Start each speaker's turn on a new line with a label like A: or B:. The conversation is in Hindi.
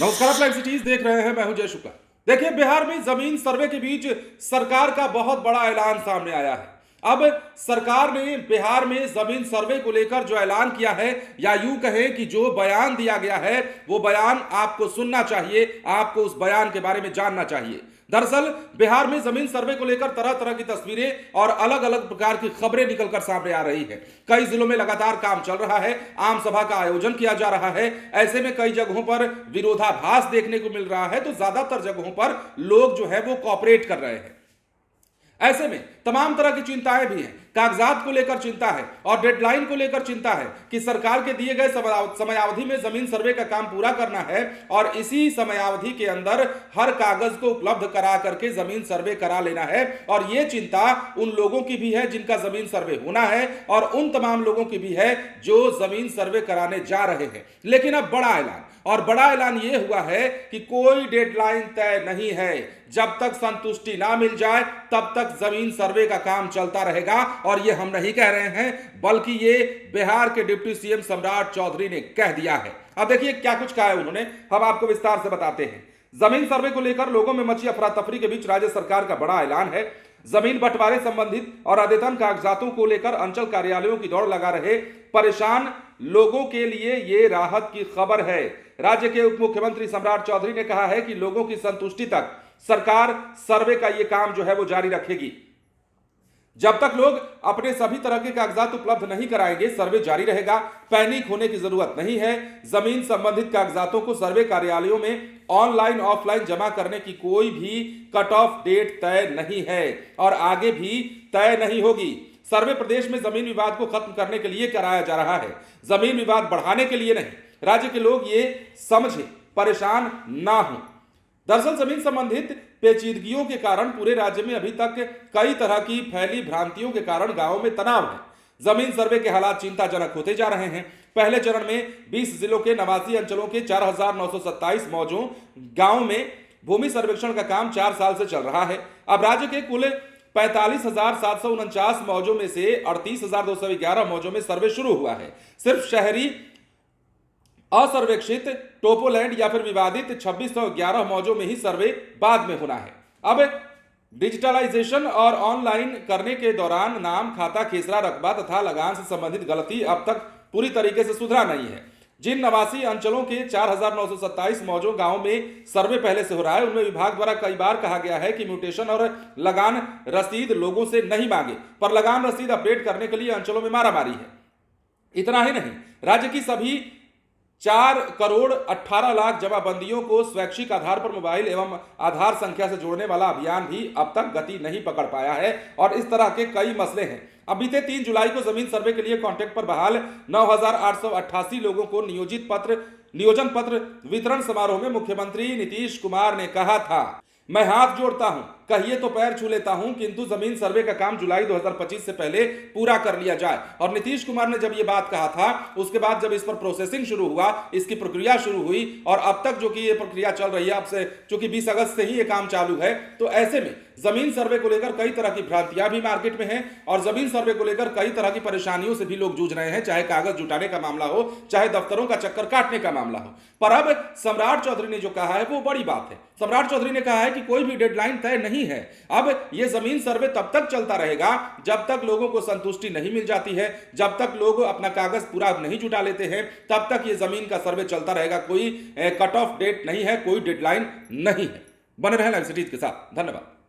A: नमस्कार, आप लाइव सिटीज देख रहे हैं। मैं हूं जय शुक्ला। देखिए, बिहार में जमीन सर्वे के बीच सरकार का बहुत बड़ा ऐलान सामने आया है। अब सरकार ने बिहार में जमीन सर्वे को लेकर जो ऐलान किया है, या यूं कहें कि जो बयान दिया गया है, वो बयान आपको सुनना चाहिए, आपको उस बयान के बारे में जानना चाहिए। दरअसल बिहार में जमीन सर्वे को लेकर तरह तरह की तस्वीरें और अलग अलग प्रकार की खबरें निकलकर सामने आ रही है। कई जिलों में लगातार काम चल रहा है, आम सभा का आयोजन किया जा रहा है। ऐसे में कई जगहों पर विरोधाभास देखने को मिल रहा है, तो ज्यादातर जगहों पर लोग जो है वो कोऑपरेट कर रहे हैं। ऐसे में तमाम तरह की चिंताएं भी हैं। कागजात को लेकर चिंता है और डेडलाइन को लेकर चिंता है कि सरकार के दिए गए समयावधि में जमीन सर्वे का काम पूरा करना है और इसी समयावधि के अंदर हर कागज को उपलब्ध करा करके जमीन सर्वे करा लेना है। और यह चिंता उन लोगों की भी है जिनका जमीन सर्वे होना है, और उन तमाम लोगों की भी है जो जमीन सर्वे कराने जा रहे हैं। लेकिन अब बड़ा ऐलान यह हुआ है कि कोई डेडलाइन तय नहीं है। जब तक संतुष्टि ना मिल जाए तब तक जमीन सर्वे का काम चलता रहेगा। और ये हम नहीं कह रहे हैं, बल्कि ये बिहार के डिप्टी सीएम सम्राट चौधरी ने कह दिया है। अब देखिए क्या कुछ कहा है उन्होंने, हम आपको विस्तार से बताते हैं। जमीन सर्वे को लेकर लोगों में मची अफरा तफरी के बीच राज्य सरकार का बड़ा ऐलान है। जमीन बंटवारे संबंधित और अद्यतन कागजातों को लेकर अंचल कार्यालयों की दौड़ लगा रहे परेशान लोगों के लिए ये राहत की खबर है। राज्य के उप मुख्यमंत्री सम्राट चौधरी ने कहा है कि लोगों की संतुष्टि तक सरकार सर्वे का ये काम जो है वो जारी रखेगी। जब तक लोग अपने सभी तरह के कागजात उपलब्ध नहीं कराएंगे, सर्वे जारी रहेगा। पैनिक होने की जरूरत नहीं है। जमीन संबंधित कागजातों को सर्वे कार्यालयों में ऑनलाइन ऑफलाइन जमा करने की कोई भी कट ऑफ डेट तय नहीं है और आगे भी तय नहीं होगी। सर्वे प्रदेश में जमीन विवाद को खत्म करने के लिए कराया जा रहा है, जमीन विवाद बढ़ाने के लिए नहीं। राज्य के लोग ये समझे, परेशान ना हो। दरअसल जमीन संबंधित पेचीदगियों के कारण पूरे राज्य में अभी तक कई तरह की फैली भ्रांतियों के कारण गांवों में तनाव है। जमीन सर्वे के हालात चिंताजनक होते जा रहे हैं। पहले चरण में 20 जिलों के 89 अंचलों के 4,927 मौजों गांव में भूमि सर्वेक्षण का काम 4 साल से चल रहा है। अब राज्य के कुल 45,749 मौजों में से 38,211 मौजों में सर्वे शुरू हुआ है। सिर्फ शहरी असर्वेक्षित टोपोलैंड या फिर विवादित 2611 मौजों में ही सर्वे बाद में होना है। अब डिजिटलाइजेशन और ऑनलाइन करने के दौरान नाम, खाता, खेसरा, रकबा तथा लगान से संबंधित गलती अब तक पूरी तरीके से सुधरा नहीं है। जिन 89 अंचलों के 4,927 मौजों गांव में सर्वे पहले से हो रहा है, उनमें विभाग द्वारा कई बार कहा गया है कि म्यूटेशन और लगान रसीद लोगों से नहीं मांगे, पर लगान रसीद अपडेट करने के लिए अंचलों में मारामारी है। इतना ही नहीं, राज्य की सभी 4,18,00,000 जमाबंदियों को स्वैच्छिक आधार पर मोबाइल एवं आधार संख्या से जोड़ने वाला अभियान भी अब तक गति नहीं पकड़ पाया है। और इस तरह के कई मसले हैं। अब बीते 3 जुलाई को जमीन सर्वे के लिए कॉन्ट्रैक्ट पर बहाल 9,888 लोगों को नियोजन पत्र वितरण समारोह में मुख्यमंत्री नीतीश कुमार ने कहा था, मैं हाथ जोड़ता हूं, कहिए तो पैर छू लेता हूं, किंतु जमीन सर्वे का काम जुलाई 2025 से पहले पूरा कर लिया जाए। और नीतीश कुमार ने जब ये बात कहा था, उसके बाद जब इस पर प्रोसेसिंग शुरू हुआ, इसकी प्रक्रिया शुरू हुई और अब तक जो कि ये प्रक्रिया चल रही है, अब से चूंकि 20 अगस्त से ही ये काम चालू है, तो ऐसे में जमीन सर्वे को लेकर कई तरह की भ्रांतियां भी मार्केट में हैं और जमीन सर्वे को लेकर कई तरह की परेशानियों से भी लोग जूझ रहे हैं, चाहे कागज जुटाने का मामला हो, चाहे दफ्तरों का चक्कर काटने का मामला हो। पर अब सम्राट चौधरी ने जो कहा है वो बड़ी बात है। सम्राट चौधरी ने कहा है कि कोई भी डेडलाइन तय नहीं है। अब यह जमीन सर्वे तब तक चलता रहेगा जब तक लोगों को संतुष्टि नहीं मिल जाती है, जब तक लोग अपना कागज पूरा नहीं जुटा लेते हैं, तब तक यह जमीन का सर्वे चलता रहेगा। कोई कट ऑफ डेट नहीं है, कोई डेडलाइन नहीं है। बने रहें लाइव सिटीज के साथ। धन्यवाद।